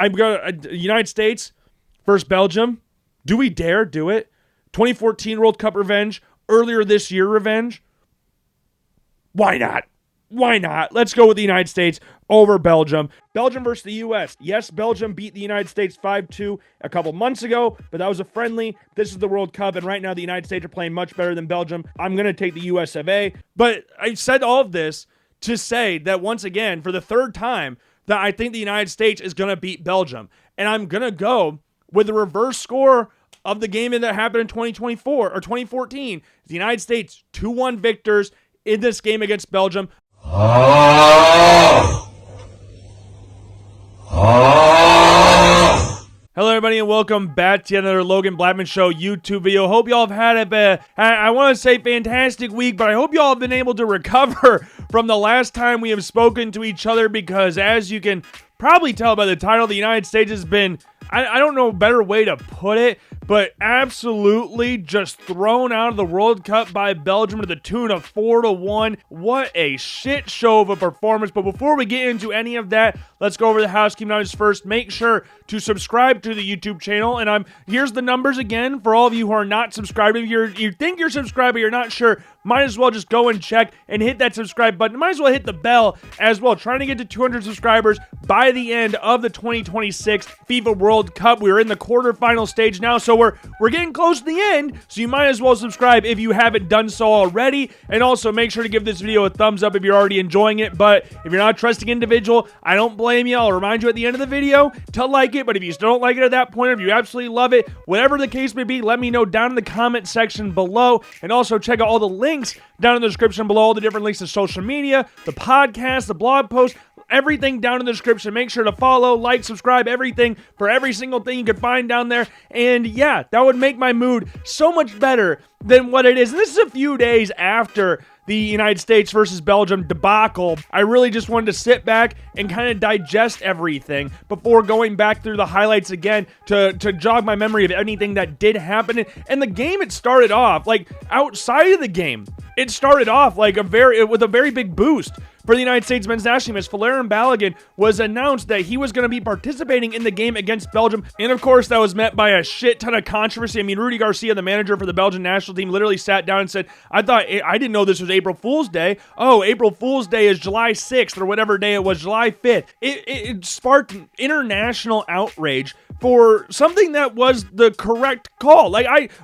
I'm going to United States versus Belgium. Do we dare do it? 2014 World Cup revenge, earlier this year revenge. Why not? Why not? Let's go with the United States over Belgium. Belgium versus the U.S. Yes, Belgium beat the United States 5-2 a couple months ago, but that was a friendly. This is the World Cup, and right now the United States are playing much better than Belgium. I'm going to take the U.S. of A. But I said all of this to say that once again, for the third time, that I think the United States is going to beat Belgium. And I'm going to go with the reverse score of the game that happened in 2024 or 2014. The United States 2-1 victors in this game against Belgium. Hello, everybody, and welcome back to another Logan Blackman Show YouTube video. Hope y'all have had I want to say fantastic week, but I hope y'all have been able to recover from the last time we have spoken to each other, because as you can probably tell by the title, the United States has been, I don't know a better way to put it, but absolutely just thrown out of the World Cup by Belgium to the tune of 4-1. What a shit show of a performance. But before we get into any of that, let's go over the housekeeping items first. Make sure to subscribe to the YouTube channel. And here's the numbers again for all of you who are not subscribed. If you think you're subscribed but you're not sure, might as well just go and check and hit that subscribe button. Might as well hit the bell as well. Trying to get to 200 subscribers by the end of the 2026 FIFA World Cup. We're in the quarterfinal stage now, so we're getting close to the end, so you might as well subscribe if you haven't done so already. And also make sure to give this video a thumbs up if you're already enjoying it. But if you're not a trusting individual, I don't blame you. I'll remind you at the end of the video to like it. But if you still don't like it at that point, or if you absolutely love it, whatever the case may be, let me know down in the comment section below. And also check out all the links down in the description below, all the different links to social media, the podcast, the blog post, everything down in the description. Make sure to follow, like, subscribe, everything for every single thing you can find down there. And yeah, that would make my mood so much better than what it is. And this is a few days after the United States versus Belgium debacle. I really just wanted to sit back and kind of digest everything before going back through the highlights again to jog my memory of anything that did happen. And the game, it started off, like, outside of the game, it started off like with a very big boost for the United States men's national team, as Valérien Balogun was announced that he was going to be participating in the game against Belgium. And of course, that was met by a shit ton of controversy. I mean, Rudy Garcia, the manager for the Belgian national team, literally sat down and said, I didn't know this was April Fool's Day. Oh, April Fool's Day is July 6th or whatever day it was, July 5th. It sparked international outrage for something that was the correct call.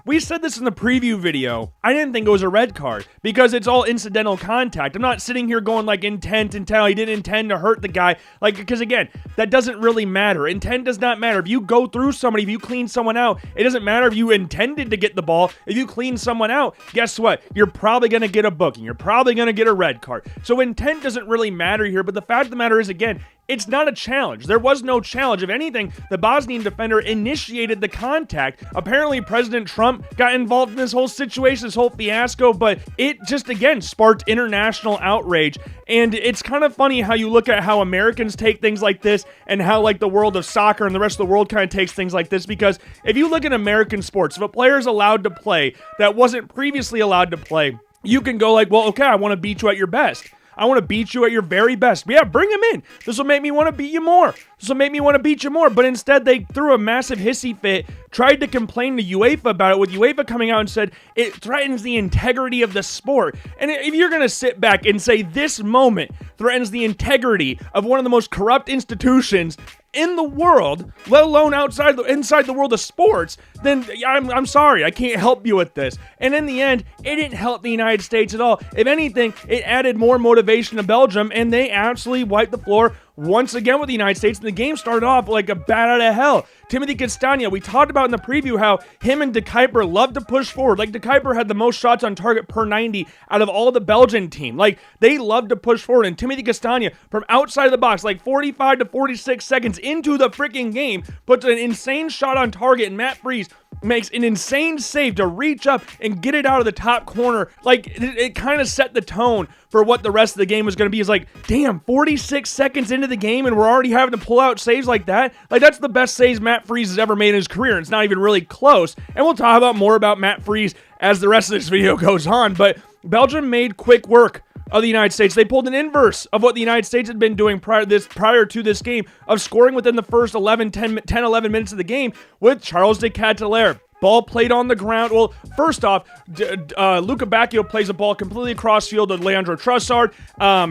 We said this in the preview video. I didn't think it was a red card because it's all incidental contact. I'm not sitting here going like intent he didn't intend to hurt the guy. Because again, that doesn't really matter. Intent does not matter. If you go through somebody, if you clean someone out, it doesn't matter if you intended to get the ball. If you clean someone out, guess what? You're probably going to get a booking. You're probably going to get a red card. So intent doesn't really matter here, but the fact of the matter is, again, it's not a challenge. There was no challenge. If anything, the Bosnian defender initiated the contact. Apparently, President Trump got involved in this whole situation, this whole fiasco, but it just, again, sparked international outrage. And it's kind of funny how you look at how Americans take things like this and how, like, the world of soccer and the rest of the world kind of takes things like this. Because if you look at American sports, if a player is allowed to play that wasn't previously allowed to play, you can go like, well, okay, I want to beat you at your best. I want to beat you at your very best. Yeah, bring him in. This will make me want to beat you more. This will make me want to beat you more. But instead, they threw a massive hissy fit, tried to complain to UEFA about it, with UEFA coming out and said it threatens the integrity of the sport. And if you're going to sit back and say this moment threatens the integrity of one of the most corrupt institutions in the world, let alone inside the world of sports, then I'm sorry, I can't help you with this. And in the end, it didn't help the United States at all. If anything, it added more motivation to Belgium, and they absolutely wiped the floor once again with the United States. And the game started off like a bat out of hell. Timothy Castagne, we talked about in the preview how him and De Kuyper love to push forward. Like, De Kuyper had the most shots on target per 90 out of all the Belgian team. Like, they love to push forward. And Timothy Castagne, from outside of the box, like 45 to 46 seconds into the freaking game, puts an insane shot on target, and Matt Freese makes an insane save to reach up and get it out of the top corner. Like, it kind of set the tone for what the rest of the game was going to be. Is like, damn, 46 seconds into the game and we're already having to pull out saves like that? Like, that's the best saves Matt Freese has ever made in his career, and it's not even really close. And we'll talk about more about Matt Freese as the rest of this video goes on. But Belgium made quick work of the United States. They pulled an inverse of what the United States had been doing prior to this game of scoring within the first 11 minutes of the game with Charles de Ketelaere. Ball played on the ground. Well, first off, Luca Bacchio plays a ball completely across field to Leandro Trossard.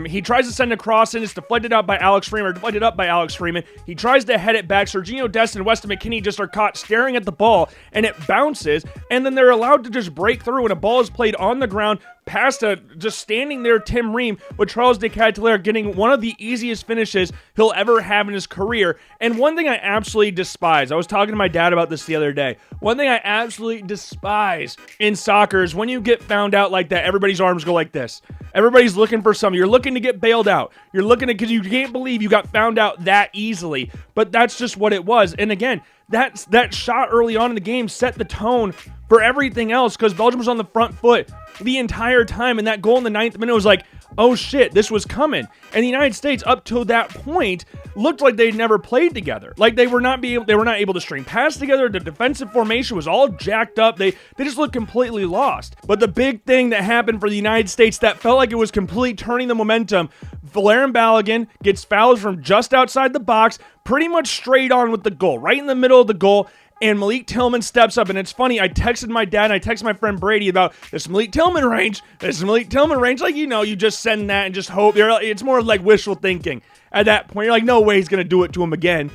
He tries to send a cross in. It's deflected up by Alex Freeman. He tries to head it back. Serginho Dest and Weston McKennie just are caught staring at the ball, and it bounces, and then they're allowed to just break through when a ball is played on the ground past just standing there Tim Ream with Charles de Ketelaere getting one of the easiest finishes he'll ever have in his career. And one thing I absolutely despise, I was talking to my dad about this the other day, one thing I absolutely despise in soccer is when you get found out like that, everybody's arms go like this. Everybody's looking for something. You're looking to get bailed out. You're looking to, because you can't believe you got found out that easily. But that's just what it was. And again, that shot early on in the game set the tone for everything else, because Belgium was on the front foot the entire time, and that goal in the 9th minute was like, oh shit, this was coming. And the United States, up to that point, looked like they'd never played together. Like they were not able to string pass together. The defensive formation was all jacked up. They just looked completely lost. But the big thing that happened for the United States that felt like it was completely turning the momentum, Valérien Balogun gets fouls from just outside the box, pretty much straight on with the goal, right in the middle of the goal. And Malik Tillman steps up, and it's funny, I texted my dad and I texted my friend Brady about this Malik Tillman range. Like, you just send that and just hope. It's more like wishful thinking. At that point, you're like, no way he's going to do it to him again.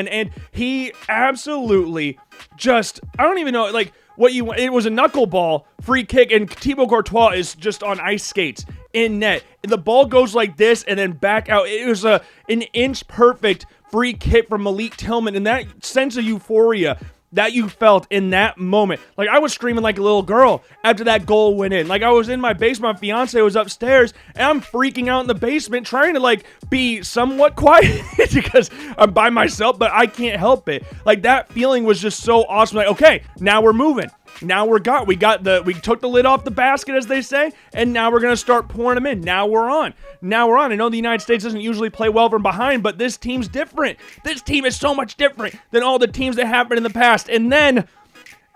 And he absolutely just, I don't even know, like, it was a knuckleball free kick, and Thibaut Courtois is just on ice skates in net. The ball goes like this and then back out. It was an inch perfect free kick from Malik Tillman, and that sense of euphoria that you felt in that moment. Like, I was screaming like a little girl after that goal went in. Like, I was in my basement, my fiance was upstairs, and I'm freaking out in the basement trying to, like, be somewhat quiet because I'm by myself, but I can't help it. Like, that feeling was just so awesome. Like, okay, now we're moving. Now we took the lid off the basket, as they say, and now we're going to start pouring them in. Now we're on. I know the United States doesn't usually play well from behind, but this team's different. This team is so much different than all the teams that happened in the past. And then,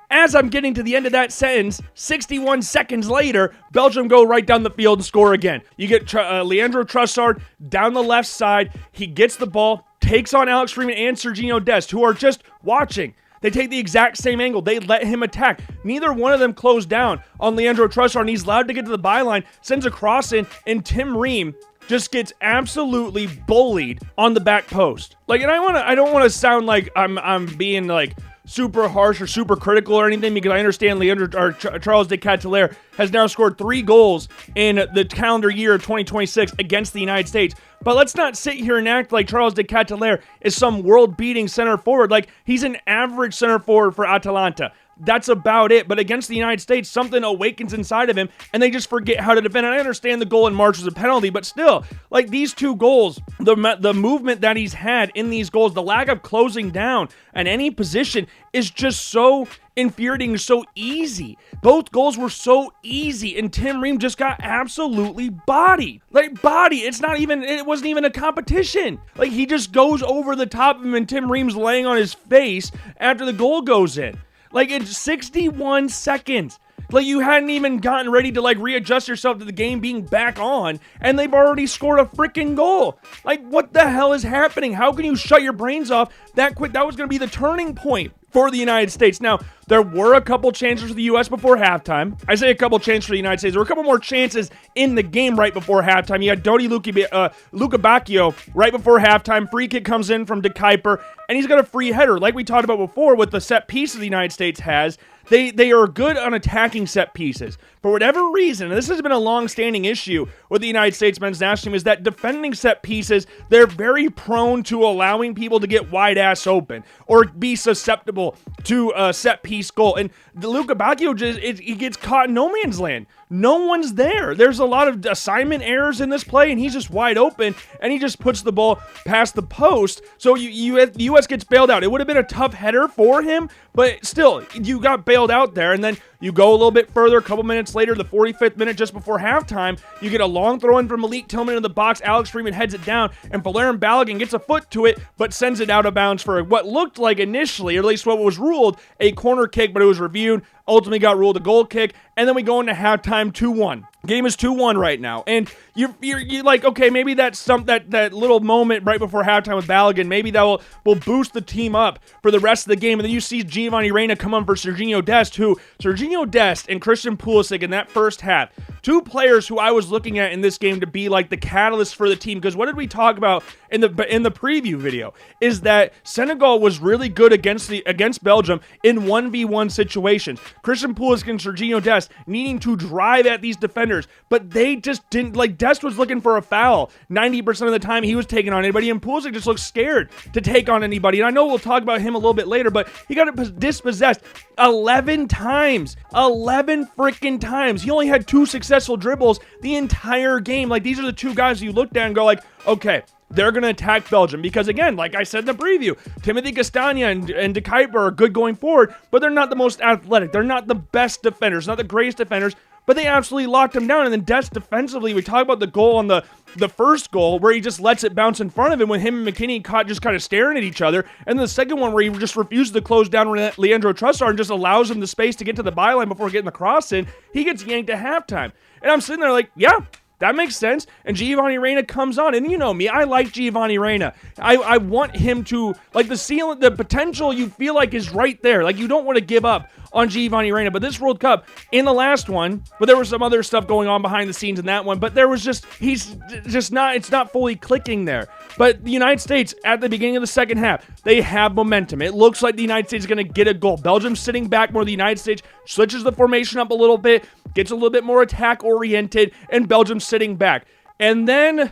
as I'm getting to the end of that sentence, 61 seconds later, Belgium go right down the field and score again. You get Leandro Trossard down the left side. He gets the ball, takes on Alex Freeman and Serginho Dest, who are just watching. They take the exact same angle. They let him attack. Neither one of them closed down on Leandro Trossard, and he's allowed to get to the byline, sends a cross in, and Tim Ream just gets absolutely bullied on the back post. Like, and I don't want to sound like I'm being like super harsh or super critical or anything, because I understand Charles de Ketelaere has now scored 3 goals in the calendar year of 2026 against the United States. But let's not sit here and act like Charles de Ketelaere is some world-beating center forward. Like, he's an average center forward for Atalanta. That's about it. But against the United States, something awakens inside of him, and they just forget how to defend. And I understand the goal in March was a penalty, but still, like, these 2 goals, the movement that he's had in these goals, the lack of closing down at any position is just so infuriating, so easy. Both goals were so easy, and Tim Ream just got absolutely bodied. Like, it wasn't even a competition. Like, he just goes over the top of him, and Tim Ream's laying on his face after the goal goes in. Like, in 61 seconds. Like, you hadn't even gotten ready to, like, readjust yourself to the game being back on, and they've already scored a freaking goal. Like, what the hell is happening? How can you shut your brains off that quick? That was going to be the turning point for the United States. Now, there were a couple chances for the U.S. before halftime. I say a couple chances for the United States. There were a couple more chances in the game right before halftime. You had Luca Bacchio right before halftime. Free kick comes in from De Kuiper, and he's got a free header. Like we talked about before with the set pieces the United States has, they are good on attacking set pieces. For whatever reason, and this has been a long-standing issue with the United States men's national team, is that defending set pieces, they're very prone to allowing people to get wide-ass open or be susceptible to a set-piece goal. And Luca Bacchio he gets caught in no man's land no one's there. There's a lot of assignment errors in this play, and he's just wide open, and he just puts the ball past the post. So the U.S. gets bailed out. It would have been a tough header for him, but still, you got bailed out there, and then you go a little bit further, a couple minutes later, the 45th minute just before halftime, you get a long throw in from Malik Tillman in the box. Alex Freeman heads it down, and Valerian Balogun gets a foot to it, but sends it out of bounds for what looked like initially, or at least what was ruled, a corner kick, but it was reviewed. Ultimately got ruled a goal kick, and then we go into halftime 2-1. Game is 2-1 right now, and you're like, okay, maybe that's that little moment right before halftime with Balogun, maybe that will boost the team up for the rest of the game, and then you see Giovanni Reyna come on for Serginho Dest, Serginho Dest and Christian Pulisic in that first half, two players who I was looking at in this game to be like the catalyst for the team, because what did we talk about in the preview video, is that Senegal was really good against Belgium in 1v1 situations. Christian Pulisic and Serginho Dest needing to drive at these defenders, but they just didn't. Like, Dest was looking for a foul 90% of the time he was taking on anybody, and Pulisic just looked scared to take on anybody. And I know we'll talk about him a little bit later, but he got dispossessed 11 times. 11 freaking times. He only had 2 successful dribbles the entire game. Like, these are the two guys you look down and go like, okay, they're going to attack Belgium because, again, like I said in the preview, Timothy Castagna and De Kuyper are good going forward, but they're not the most athletic. They're not the best defenders, not the greatest defenders, but they absolutely locked him down. And then Dest defensively, we talk about the goal on the first goal where he just lets it bounce in front of him when him and McKinney just kind of staring at each other. And then the second one where he just refuses to close down Leandro Trossard and just allows him the space to get to the byline before getting the cross in. He gets yanked at halftime. And I'm sitting there like, yeah, that makes sense. And Giovanni Reyna comes on. And you know me, I like Giovanni Reyna. I want him to, like, the ceiling, the potential you feel like is right there. Like, you don't want to give up on Giovanni Reyna. But this World Cup, in the last one, but there was some other stuff going on behind the scenes in that one. But there was it's not fully clicking there. But the United States, at the beginning of the second half, they have momentum. It looks like the United States is going to get a goal. Belgium's sitting back more. The United States switches the formation up a little bit, gets a little bit more attack-oriented, and Belgium's sitting back. And then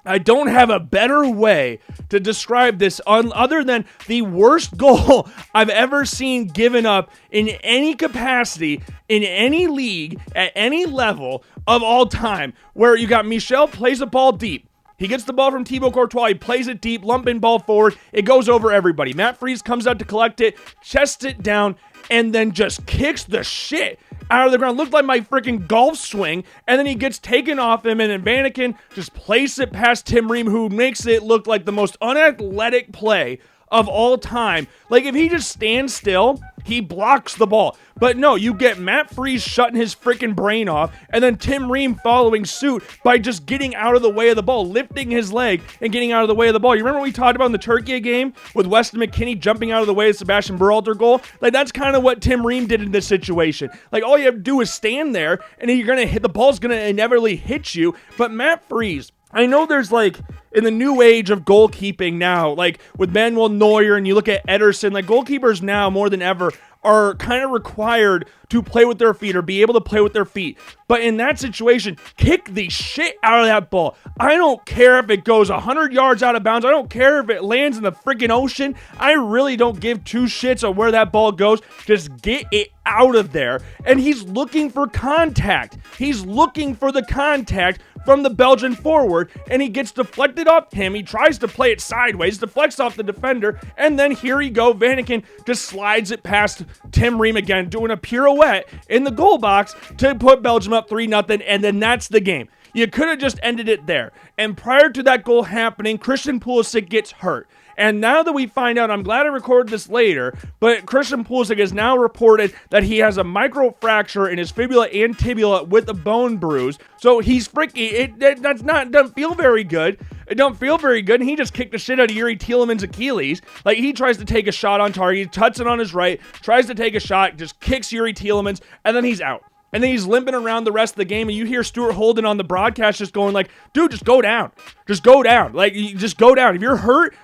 I don't have a better way to describe this other than the worst goal I've ever seen given up in any capacity, in any league, at any level of all time, where you got Michel plays the ball deep. He gets the ball from Thibaut Courtois. He plays it deep, lumping ball forward. It goes over everybody. Matt Freese comes out to collect it, chests it down, and then just kicks the shit out of the ground. Looked like my freaking golf swing. And then he gets taken off him, and then Vanaken just plays it past Tim Ream, who makes it look like the most unathletic play of all time. Like, if he just stands still, he blocks the ball. But no, you get Matt Freese shutting his freaking brain off, and then Tim Ream following suit by just getting out of the way of the ball, lifting his leg and getting out of the way of the ball. You remember what we talked about in the Turkey game with Weston McKennie jumping out of the way of Sebastian Berhalter goal? Like, that's kind of what Tim Ream did in this situation. Like, all you have to do is stand there, and you're going to hit, the ball's going to inevitably hit you. But Matt Freese, I know there's, like, in the new age of goalkeeping now, like with Manuel Neuer, and you look at Ederson, like, goalkeepers now more than ever are kind of required to play with their feet or be able to play with their feet. But in that situation, kick the shit out of that ball. I don't care if it goes 100 yards out of bounds. I don't care if it lands in the freaking ocean. I really don't give two shits on where that ball goes. Just get it out of there. And he's looking for contact. He's looking for the contact from the Belgian forward, and he gets deflected off him. He tries to play it sideways, deflects off the defender, and then here you go. Vanaken just slides it past Tim Ream again, doing a pirouette in the goal box to put Belgium up 3-0, and then that's the game. You could have just ended it there. And prior to that goal happening, Christian Pulisic gets hurt. And now that we find out, I'm glad I recorded this later, but Christian Pulisic has now reported that he has a microfracture in his fibula and tibia with a bone bruise. So he's freaky. It doesn't feel very good. It don't feel very good. And he just kicked the shit out of Yuri Tielemans' Achilles. Like, he tries to take a shot on target. He tuts it on his right, tries to take a shot, just kicks Yuri Tielemans, and then he's out. And then he's limping around the rest of the game, and you hear Stuart Holden on the broadcast just going like, dude, just go down. Just go down. Like, just go down. If you're hurt,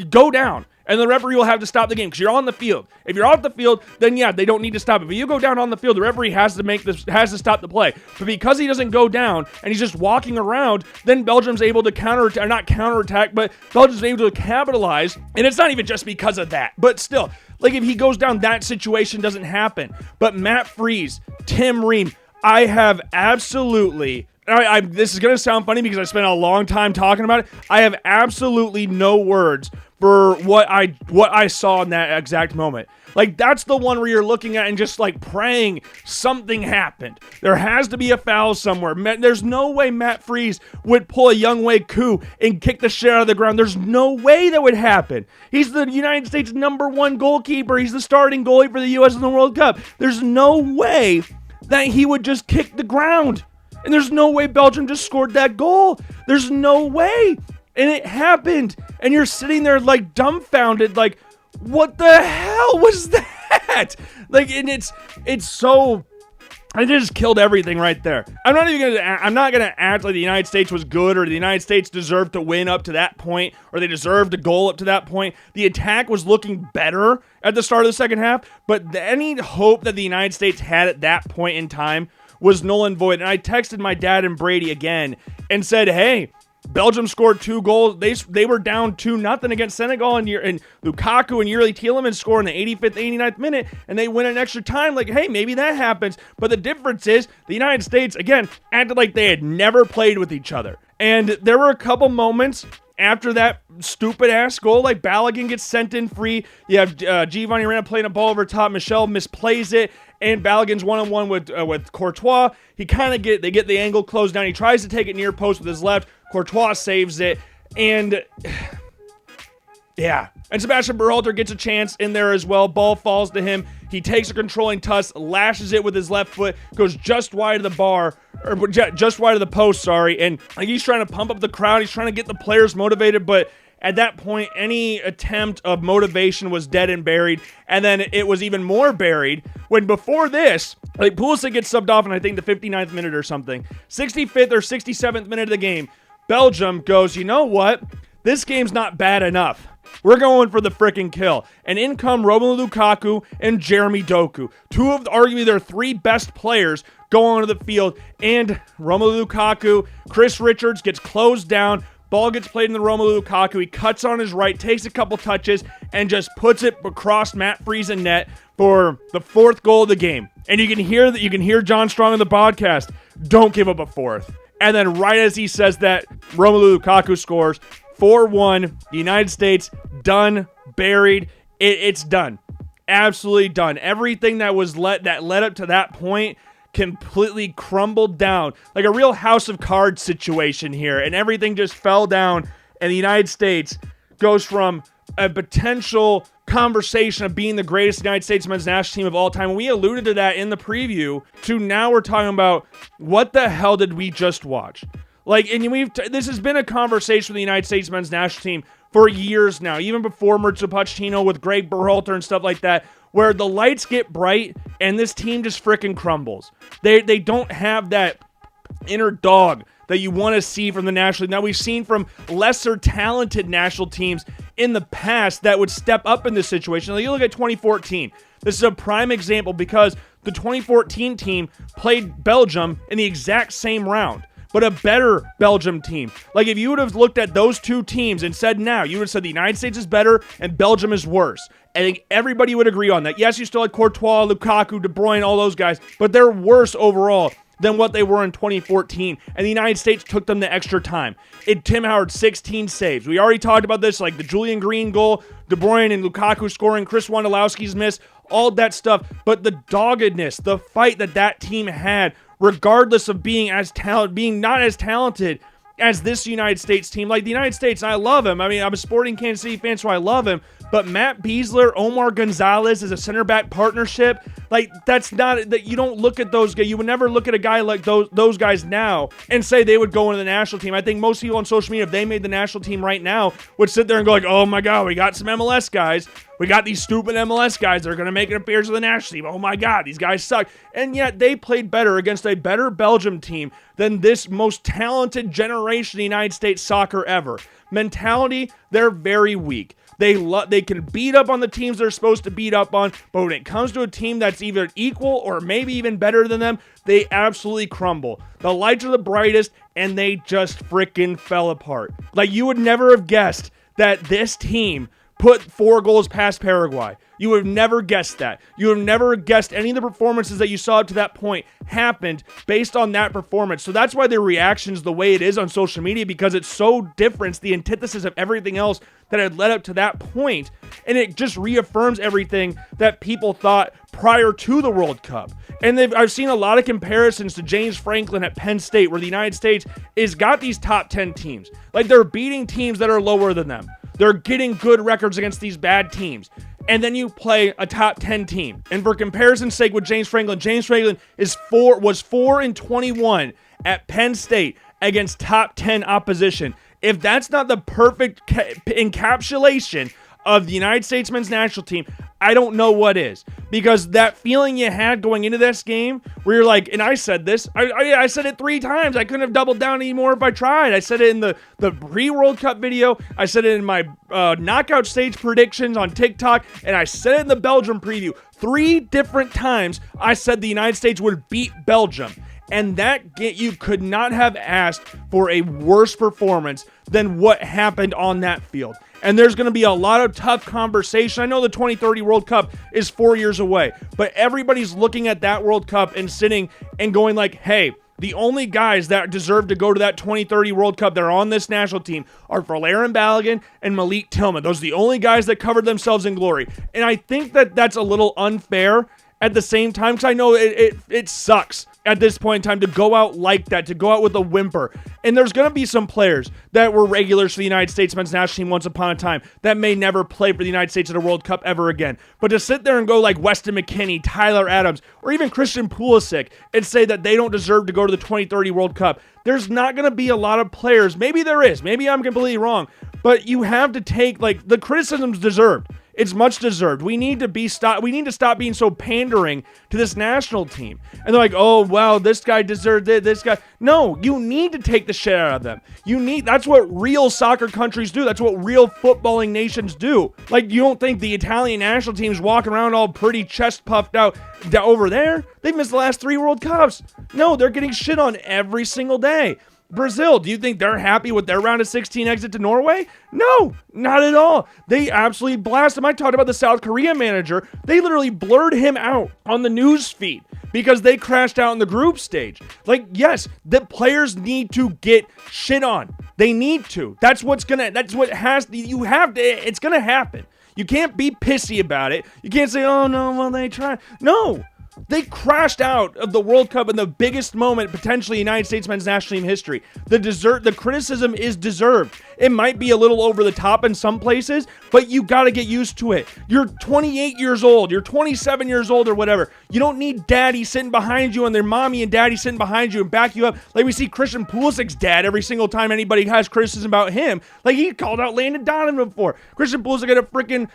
go down. And the referee will have to stop the game because you're on the field. If you're off the field, then yeah, they don't need to stop it. But you go down on the field, the referee has to stop the play. But because he doesn't go down and he's just walking around, then Belgium's able to counterattack, but Belgium's able to capitalize. And it's not even just because of that. But still, like, if he goes down, that situation doesn't happen. But Matt Freese, Tim Ream, I have absolutely, this is going to sound funny because I spent a long time talking about it. I have absolutely no words for what I saw in that exact moment. Like, that's the one where you're looking at and just like praying something happened. There has to be a foul somewhere. There's no way Matt Freese would pull a Younghoe Koo and kick the shit out of the ground. There's no way that would happen. He's the United States #1 goalkeeper. He's the starting goalie for the U.S. in the World Cup. There's no way that he would just kick the ground. And there's no way Belgium just scored that goal. There's no way. And it happened. And you're sitting there like dumbfounded, like, what the hell was that? Like, and it's so, it just killed everything right there. I'm not gonna act like the United States was good or the United States deserved to win up to that point or they deserved a goal up to that point. The attack was looking better at the start of the second half, but any hope that the United States had at that point in time was null and void. And I texted my dad and Brady again and said, hey, Belgium scored 2 goals. They were down 2-0 against Senegal, and Lukaku and Yuri Tielemans score in the 85th, 89th minute, and they win an extra time. Like, hey, maybe that happens. But the difference is the United States, again, acted like they had never played with each other. And there were a couple moments after that stupid-ass goal, like Balogun gets sent in free. You have Giovanni Reyna playing a ball over top. Michel misplays it, and Balogun's one-on-one with Courtois. They get the angle closed down. He tries to take it near post with his left. Courtois saves it, and yeah. And Sebastian Berhalter gets a chance in there as well. Ball falls to him. He takes a controlling tuss, lashes it with his left foot, goes just wide of the bar, or just wide of the post, sorry. And like, he's trying to pump up the crowd. He's trying to get the players motivated, but at that point, any attempt of motivation was dead and buried. And then it was even more buried when before this, like, Pulisic gets subbed off in, I think, the 59th minute or something. 65th or 67th minute of the game, Belgium goes, you know what? This game's not bad enough. We're going for the freaking kill. And in come Romelu Lukaku and Jeremy Doku. 2 of arguably their 3 best players go onto the field. And Romelu Lukaku, Chris Richards gets closed down. Ball gets played in the Romelu Lukaku. He cuts on his right, takes a couple touches, and just puts it across Matt Freese net for the 4th goal of the game. And you can hear John Strong in the podcast. Don't give up a 4th. And then right as he says that, Romelu Lukaku scores 4-1. The United States done, buried. It's done. Absolutely done. Everything that led up to that point completely crumbled down. Like a real House of Cards situation here. And everything just fell down. And the United States goes from a potential conversation of being the greatest United States men's national team of all time. We alluded to that in the preview, to now we're talking about what the hell did we just watch? Like, and this has been a conversation with the United States men's national team for years now, even before Mauricio Pochettino with Greg Berhalter and stuff like that, where the lights get bright and this team just freaking crumbles. They don't have that inner dog that you want to see from the national team. Now, we've seen from lesser talented national teams in the past that would step up in this situation. Like, you look at 2014. This is a prime example because the 2014 team played Belgium in the exact same round, but a better Belgium team. Like, if you would have looked at those 2 teams and said now, you would have said the United States is better and Belgium is worse. I think everybody would agree on that. Yes, you still had Courtois, Lukaku, De Bruyne, all those guys, but they're worse overall than what they were in 2014, and the United States took them the extra time. Tim Howard, 16 saves. We already talked about this, like the Julian Green goal, De Bruyne and Lukaku scoring, Chris Wondolowski's miss, all that stuff, but the doggedness, the fight that team had, regardless of being not as talented as this United States team. Like the United States, I love him. I mean, I'm a Sporting Kansas City fan, so I love him. But Matt Beasler, Omar Gonzalez as a center back partnership, like that's not that you don't look at those guys. You would never look at a guy like those guys now and say they would go into the national team. I think most people on social media, if they made the national team right now, would sit there and go like, oh my God, we got some MLS guys. We got these stupid MLS guys that are going to make an appearance with the national team. Oh my God, these guys suck. And yet they played better against a better Belgium team than this most talented generation of United States soccer ever. Mentality, they're very weak. They can beat up on the teams they're supposed to beat up on, but when it comes to a team that's either equal or maybe even better than them, they absolutely crumble. The lights are the brightest, and they just freaking fell apart. Like, you would never have guessed that this team put 4 goals past Paraguay. You would have never guessed that. You would have never guessed any of the performances that you saw up to that point happened based on that performance. So that's why their reaction's the way it is on social media, because it's so different. It's the antithesis of everything else that had led up to that point. And it just reaffirms everything that people thought prior to the World Cup. And I've seen a lot of comparisons to James Franklin at Penn State, where the United States has got these top 10 teams. Like, they're beating teams that are lower than them. They're getting good records against these bad teams. And then you play a top 10 team. And for comparison's sake with James Franklin was 4-21 at Penn State against top 10 opposition. If that's not the perfect encapsulation of the United States men's national team, I don't know what is. Because that feeling you had going into this game, where you're like, and I said this, I said it 3 times. I couldn't have doubled down anymore if I tried. I said it in the pre-World Cup video. I said it in my knockout stage predictions on TikTok. And I said it in the Belgium preview. 3 different times I said the United States would beat Belgium. And you could not have asked for a worse performance than what happened on that field. And there's going to be a lot of tough conversation. I know the 2030 World Cup is 4 years away, but everybody's looking at that World Cup and sitting and going like, hey, the only guys that deserve to go to that 2030 World Cup that are on this national team are Valerian Balogun and Malik Tillman. Those are the only guys that covered themselves in glory. And I think that that's a little unfair at the same time, because I know it sucks at this point in time to go out like that, to go out with a whimper. And there's going to be some players that were regulars for the United States men's national team once upon a time that may never play for the United States at a World Cup ever again. But to sit there and go like Weston McKennie, Tyler Adams, or even Christian Pulisic and say that they don't deserve to go to the 2030 World Cup, there's not going to be a lot of players. Maybe there is. Maybe I'm completely wrong. But you have to take, like, the criticism's deserved. It's much deserved. We need to stop being so pandering to this national team. And they're like, oh, well, this guy deserved it, this guy. No, you need to take the shit out of them. That's what real soccer countries do. That's what real footballing nations do. Like, you don't think the Italian national team's walking around all pretty chest puffed out over there? They've missed the last 3 World Cups. No, they're getting shit on every single day. Brazil, do you think they're happy with their round of 16 exit to Norway? No, not at all. They absolutely blasted him. I talked about the South Korea manager. They literally blurred him out on the news feed because they crashed out in the group stage. Like, yes, the players need to get shit on. They need to. It's gonna happen. You can't be pissy about it. You can't say, oh no, well, they tried. No. They crashed out of the World Cup in the biggest moment potentially in United States men's national team history. The criticism is deserved. It might be a little over the top in some places, but you got to get used to it. You're 28 years old. You're 27 years old or whatever. You don't need daddy sitting behind you and their mommy and daddy sitting behind you and back you up. Like we see Christian Pulisic's dad every single time anybody has criticism about him. Like he called out Landon Donovan before. Christian Pulisic had a freaking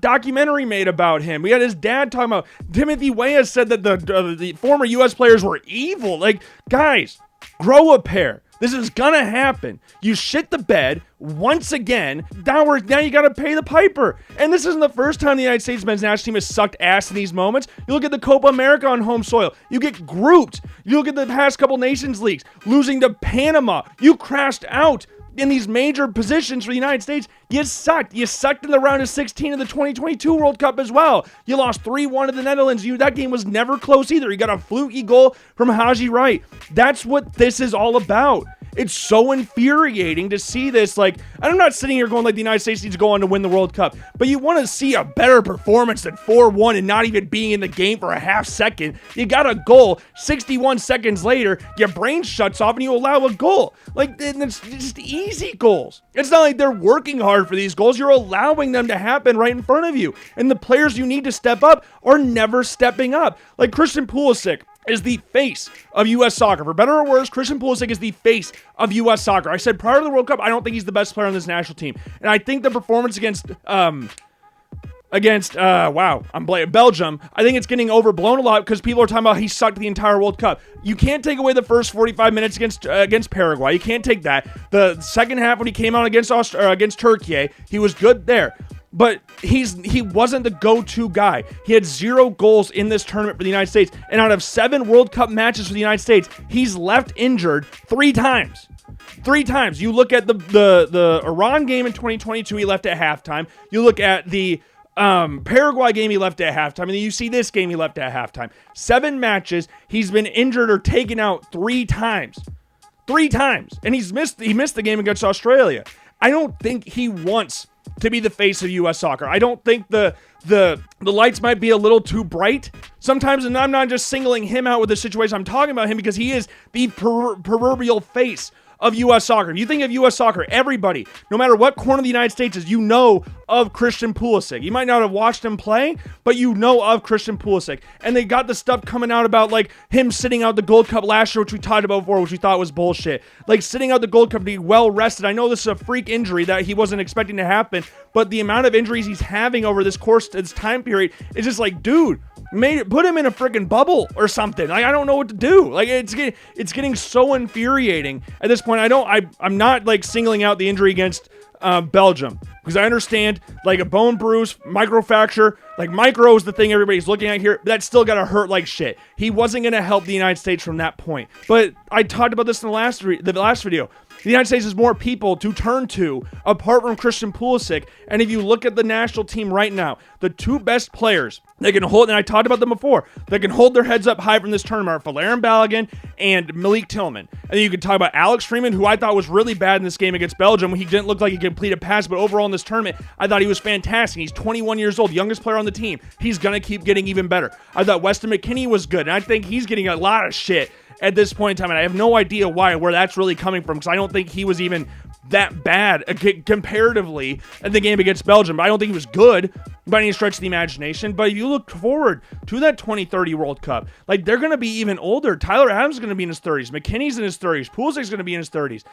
documentary made about him. We had his dad talking about. Timothy Weah said that the former U.S. players were evil. Like, guys, grow a pair. This is gonna happen. You shit the bed once again. Now you gotta pay the piper. And this isn't the first time the United States men's national team has sucked ass in these moments. You look at the Copa America on home soil. You get grouped. You look at the past couple Nations Leagues, losing to Panama. You crashed out in these major positions for the United States. You sucked. You sucked in the round of 16 of the 2022 World Cup as well. You lost 3-1 to the Netherlands. That game was never close either. You got a fluky goal from Haji Wright. That's what this is all about. It's so infuriating to see this. Like, I'm not sitting here going like the United States needs to go on to win the World Cup, but you want to see a better performance than 4-1 and not even being in the game for a half second. You got a goal, 61 seconds later, your brain shuts off and you allow a goal. Like, it's just easy goals. It's not like they're working hard for these goals. You're allowing them to happen right in front of you. And the players you need to step up are never stepping up. Like Christian Pulisic is the face of U.S. soccer. For better or worse, Christian Pulisic is the face of U.S. soccer. I said prior to the World Cup, I don't think he's the best player on this national team. And I think the performance against Belgium, I think it's getting overblown a lot because people are talking about he sucked the entire World Cup. You can't take away the first 45 minutes against Paraguay. You can't take that. The second half when he came out against Turkey, he was good there. But he wasn't the go-to guy. He had 0 goals in this tournament for the United States. And out of 7 World Cup matches for the United States, he's left injured 3 times. 3 times. You look at the Iran game in 2022, he left at halftime. You look at the Paraguay game, he left at halftime. And then you see this game, he left at halftime. 7 matches, he's been injured or taken out 3 times. 3 times. And he missed the game against Australia. I don't think he wants to be the face of U.S. soccer. I don't think the lights might be a little too bright sometimes, and I'm not just singling him out with this situation. I'm talking about him because he is the proverbial face of U.S. soccer. If you think of U.S. soccer, everybody, no matter what corner of the United States is, you know of Christian Pulisic. You might not have watched him play, but you know of Christian Pulisic. And they got the stuff coming out about like him sitting out the Gold Cup last year, which we talked about before, which we thought was bullshit. Like sitting out the Gold Cup to be well rested. I know this is a freak injury that he wasn't expecting to happen, but the amount of injuries he's having over this time period is just like, dude, put him in a freaking bubble or something. Like, I don't know what to do. Like, it's getting so infuriating at this point. I'm not like singling out the injury against Belgium, because I understand like a bone bruise, microfracture, like micro is the thing everybody's looking at here, but that's still gotta hurt like shit. He wasn't gonna help the United States from that point. But I talked about this in the last video. The United States has more people to turn to apart from Christian Pulisic. And if you look at the national team right now, the 2 best players that can hold, and I talked about them before, that can hold their heads up high from this tournament are Valerian Balogun and Malik Tillman. And then you could talk about Alex Freeman, who I thought was really bad in this game against Belgium. He didn't look like he could complete a pass, but overall in this tournament, I thought he was fantastic. He's 21 years old, youngest player on the team. He's going to keep getting even better. I thought Weston McKennie was good, and I think he's getting a lot of shit at this point in time, and I have no idea where that's really coming from, because I don't think he was even that bad comparatively in the game against Belgium. But I don't think he was good by any stretch of the imagination. But if you look forward to that 2030 World Cup, like, they're going to be even older. Tyler Adams is going to be in his 30s. McKinney's in his 30s. Pulisic's going to be in his 30s.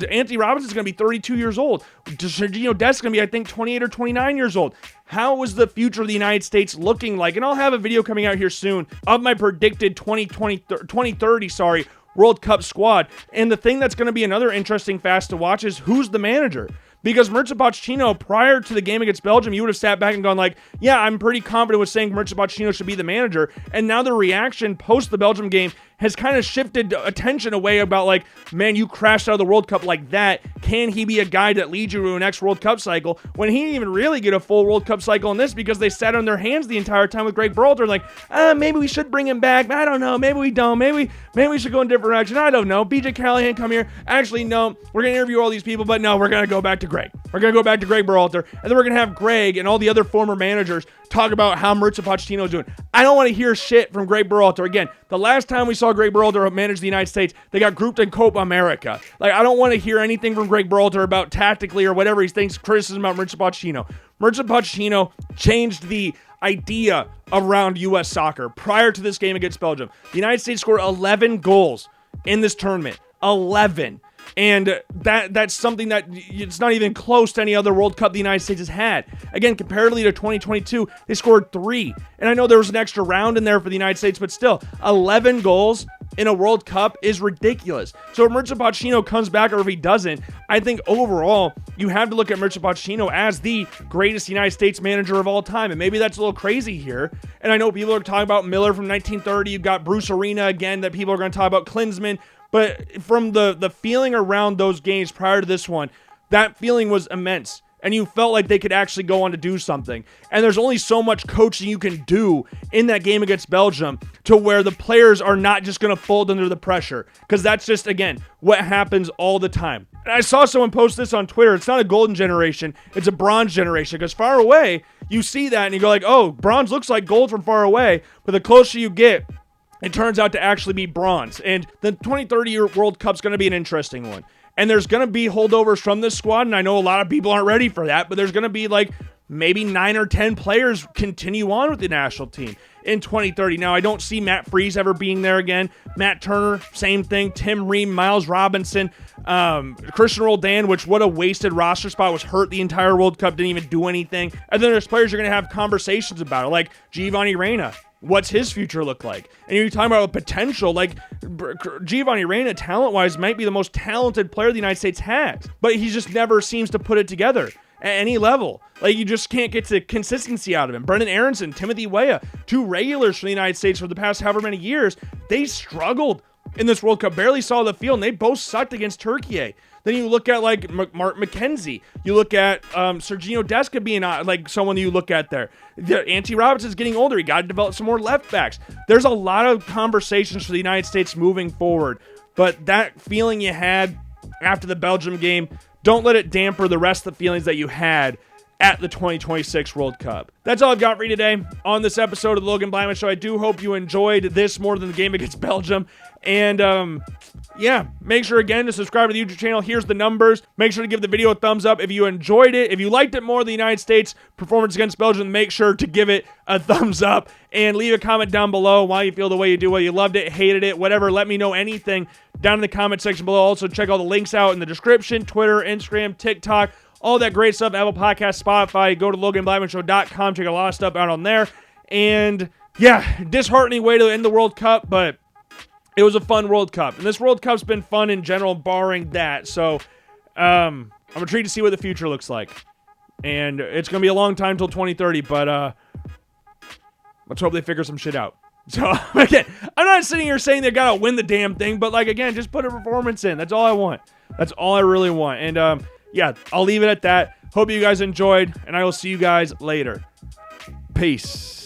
Anthony Robinson's going to be 32 years old. Sergio Dest's going to be, I think, 28 or 29 years old. How is the future of the United States looking like? And I'll have a video coming out here soon of my predicted 2030 World Cup squad. And the thing that's going to be another interesting fast to watch is who's the manager. Because Mauricio Pochettino, prior to the game against Belgium, you would have sat back and gone like, yeah, I'm pretty confident with saying Mauricio Pochettino should be the manager. And now the reaction post the Belgium game has kind of shifted attention away about like, man, you crashed out of the World Cup like that. Can he be a guy that leads you to a next World Cup cycle? When he didn't even really get a full World Cup cycle in this, because they sat on their hands the entire time with Greg Berhalter. Like, maybe we should bring him back. I don't know. Maybe we don't. Maybe we should go in a different direction. I don't know. BJ Callahan, come here. Actually, no. We're going to interview all these people, but no, we're going to go back to Greg. We're going to go back to Greg Berhalter, and then we're going to have Greg and all the other former managers talk about how Mauricio Pochettino is doing. I don't want to hear shit from Greg Berhalter. Again, the last time we saw Greg Berhalter manage the United States, they got grouped in Copa America. Like, I don't want to hear anything from Greg Berhalter about tactically or whatever he thinks criticism about Mauricio Pochettino. Mauricio Pochettino changed the idea around U.S. soccer prior to this game against Belgium. The United States scored 11 goals in this tournament. 11. And that's something that it's not even close to any other World Cup the United States has had. Again, comparatively to 2022, they scored 3. And I know there was an extra round in there for the United States, but still, 11 goals in a World Cup is ridiculous. So if Mauricio Pochettino comes back, or if he doesn't, I think overall, you have to look at Mauricio Pochettino as the greatest United States manager of all time. And maybe that's a little crazy here. And I know people are talking about Miller from 1930. You've got Bruce Arena again that people are going to talk about, Klinsmann. But from the feeling around those games prior to this one, that feeling was immense. And you felt like they could actually go on to do something. And there's only so much coaching you can do in that game against Belgium to where the players are not just going to fold under the pressure. Because that's just, again, what happens all the time. And I saw someone post this on Twitter. It's not a golden generation. It's a bronze generation. Because far away, you see that and you go like, oh, bronze looks like gold from far away. But the closer you get, it turns out to actually be bronze. And the 2030 World Cup's going to be an interesting one. And there's going to be holdovers from this squad, and I know a lot of people aren't ready for that, but there's going to be like maybe 9 or 10 players continue on with the national team in 2030. Now, I don't see Matt Freese ever being there again. Matt Turner, same thing. Tim Ream, Miles Robinson, Christian Roldan, which what a wasted roster spot, was hurt the entire World Cup, didn't even do anything. And then there's players you're going to have conversations about, like Giovanni Reyna. What's his future look like? And you're talking about potential, like Giovanni Reyna, talent-wise, might be the most talented player the United States has, but he just never seems to put it together at any level. Like, you just can't get to consistency out of him. Brendan Aronson, Timothy Weah, 2 regulars for the United States for the past however many years, they struggled in this World Cup barely saw the field, and they both sucked against Turkey. Then you look at like Mark McKenzie. You look at Serginho Desca being like someone you look at there. Ante Robinson's getting older. He got to develop some more left backs. There's a lot of conversations for the United States moving forward. But that feeling you had after the Belgium game, don't let it damper the rest of the feelings that you had at the 2026 World Cup. That's all I've got for you today on this episode of the Logan Blackman Show. I do hope you enjoyed this more than the game against Belgium. And, yeah, make sure, again, to subscribe to the YouTube channel. Here's the numbers. Make sure to give the video a thumbs up if you enjoyed it. If you liked it more than the United States performance against Belgium, make sure to give it a thumbs up. And leave a comment down below why you feel the way you do, whether you loved it, hated it, whatever. Let me know anything down in the comment section below. Also, check all the links out in the description. Twitter, Instagram, TikTok, all that great stuff. Apple Podcasts, Spotify. Go to LoganBlackmanShow.com. Check a lot of stuff out on there. And, yeah, disheartening way to end the World Cup, but it was a fun World Cup. And this World Cup's been fun in general, barring that. So, I'm intrigued to see what the future looks like. And it's going to be a long time till 2030, but let's hope they figure some shit out. So, again, I'm not sitting here saying they got to win the damn thing, but, like, again, just put a performance in. That's all I want. That's all I really want. And, yeah, I'll leave it at that. Hope you guys enjoyed, and I will see you guys later. Peace.